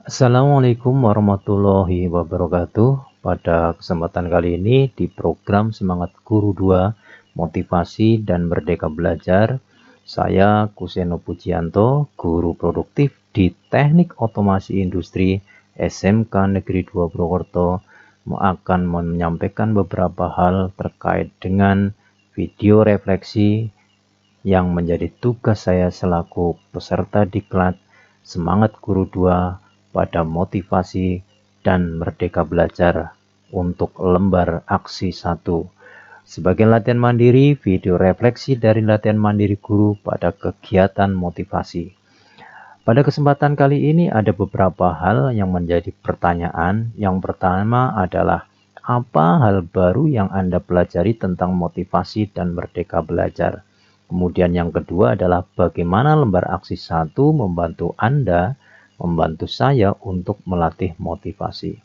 Assalamualaikum warahmatullahi wabarakatuh. Pada kesempatan kali ini di program Semangat Guru 2 Motivasi dan Merdeka Belajar, saya Kuseno Pujianto, guru produktif di Teknik Otomasi Industri SMK Negeri 2 Purwokerto, akan menyampaikan beberapa hal terkait dengan video refleksi yang menjadi tugas saya selaku peserta diklat Semangat Guru 2 pada motivasi dan merdeka belajar untuk lembar aksi 1. Sebagai latihan mandiri, video refleksi dari latihan mandiri guru pada kegiatan motivasi. Pada kesempatan kali ini ada beberapa hal yang menjadi pertanyaan. Yang pertama adalah, apa hal baru yang Anda pelajari tentang motivasi dan merdeka belajar? Kemudian yang kedua adalah, bagaimana lembar aksi 1 membantu saya untuk melatih motivasi.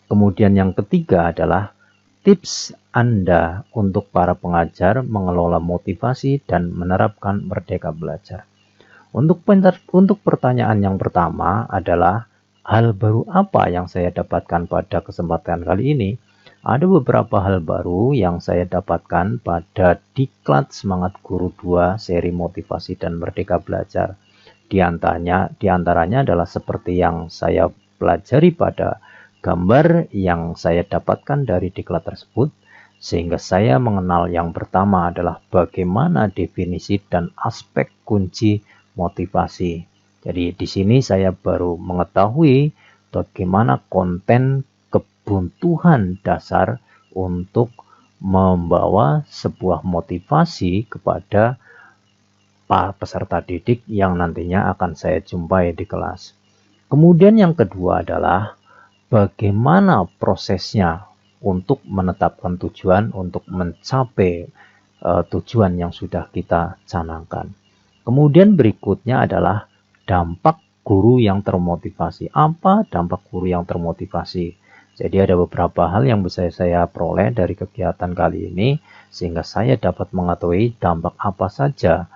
Kemudian yang ketiga adalah tips Anda untuk para pengajar mengelola motivasi dan menerapkan merdeka belajar. Untuk pertanyaan yang pertama adalah, hal baru apa yang saya dapatkan pada kesempatan kali ini? Ada beberapa hal baru yang saya dapatkan pada diklat Semangat Guru 2 seri motivasi dan merdeka belajar. Di antaranya adalah seperti yang saya pelajari pada gambar yang saya dapatkan dari diklat tersebut, sehingga saya mengenal yang pertama adalah bagaimana definisi dan aspek kunci motivasi. Jadi di sini saya baru mengetahui bagaimana konten kebutuhan dasar untuk membawa sebuah motivasi kepada para peserta didik yang nantinya akan saya jumpai di kelas. Kemudian yang kedua adalah bagaimana prosesnya untuk menetapkan tujuan, untuk mencapai tujuan yang sudah kita canangkan. Kemudian berikutnya adalah dampak guru yang termotivasi. Apa dampak guru yang termotivasi? Jadi ada beberapa hal yang bisa saya peroleh dari kegiatan kali ini, sehingga saya dapat mengetahui dampak apa saja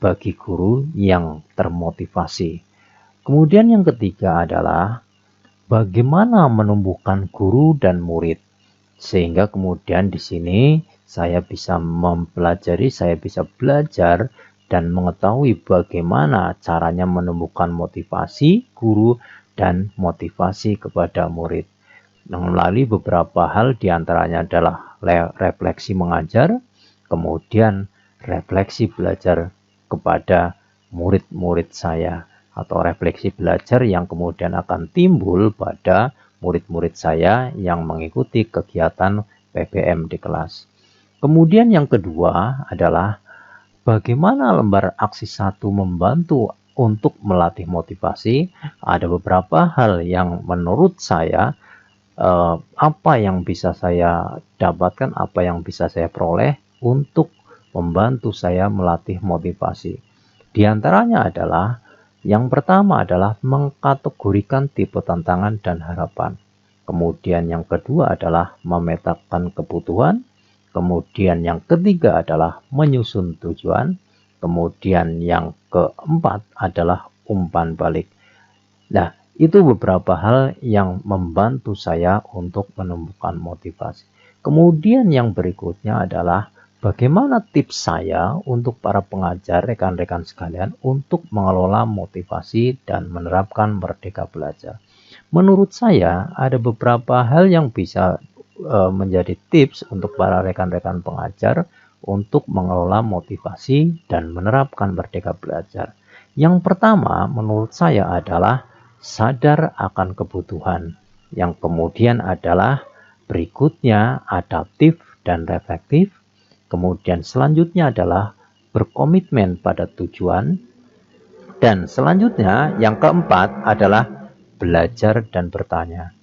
bagi guru yang termotivasi. Kemudian yang ketiga adalah bagaimana menumbuhkan guru dan murid. Sehingga kemudian di sini saya bisa mempelajari, saya bisa belajar dan mengetahui bagaimana caranya menumbuhkan motivasi guru dan motivasi kepada murid. Melalui beberapa hal, diantaranya adalah refleksi mengajar, kemudian refleksi belajar kepada murid-murid saya, atau refleksi belajar yang kemudian akan timbul pada murid-murid saya yang mengikuti kegiatan PBM di kelas. Kemudian yang kedua adalah bagaimana lembar aksi 1 membantu untuk melatih motivasi. Ada beberapa hal yang menurut saya apa yang bisa saya dapatkan, apa yang bisa saya peroleh untuk membantu saya melatih motivasi. Di antaranya adalah, yang pertama adalah mengkategorikan tipe tantangan dan harapan. Kemudian yang kedua adalah memetakan kebutuhan. Kemudian yang ketiga adalah menyusun tujuan. Kemudian yang keempat adalah umpan balik. Nah, itu beberapa hal yang membantu saya untuk menumbuhkan motivasi. Kemudian yang berikutnya adalah bagaimana tips saya untuk para pengajar, rekan-rekan sekalian, untuk mengelola motivasi dan menerapkan merdeka belajar. Menurut saya ada beberapa hal yang bisa menjadi tips untuk para rekan-rekan pengajar untuk mengelola motivasi dan menerapkan merdeka belajar. Yang pertama menurut saya adalah sadar akan kebutuhan. Yang kemudian adalah berikutnya adaptif dan reflektif. Kemudian selanjutnya adalah berkomitmen pada tujuan. Dan selanjutnya yang keempat adalah belajar dan bertanya.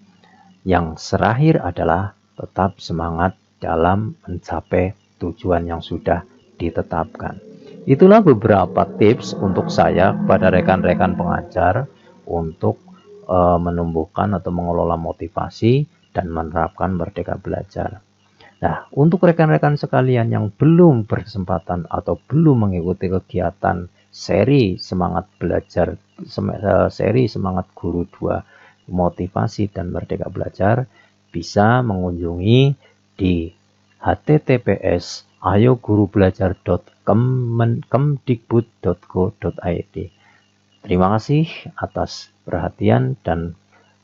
Yang terakhir adalah tetap semangat dalam mencapai tujuan yang sudah ditetapkan. Itulah beberapa tips untuk saya kepada rekan-rekan pengajar untuk menumbuhkan atau mengelola motivasi dan menerapkan merdeka belajar. Nah, untuk rekan-rekan sekalian yang belum berkesempatan atau belum mengikuti kegiatan seri Semangat Belajar, seri Semangat Guru 2 motivasi dan merdeka belajar, bisa mengunjungi di https://ayogurubelajar.kemdikbud.go.id. Terima kasih atas perhatian dan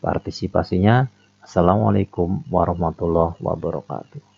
partisipasinya. Assalamualaikum warahmatullahi wabarakatuh.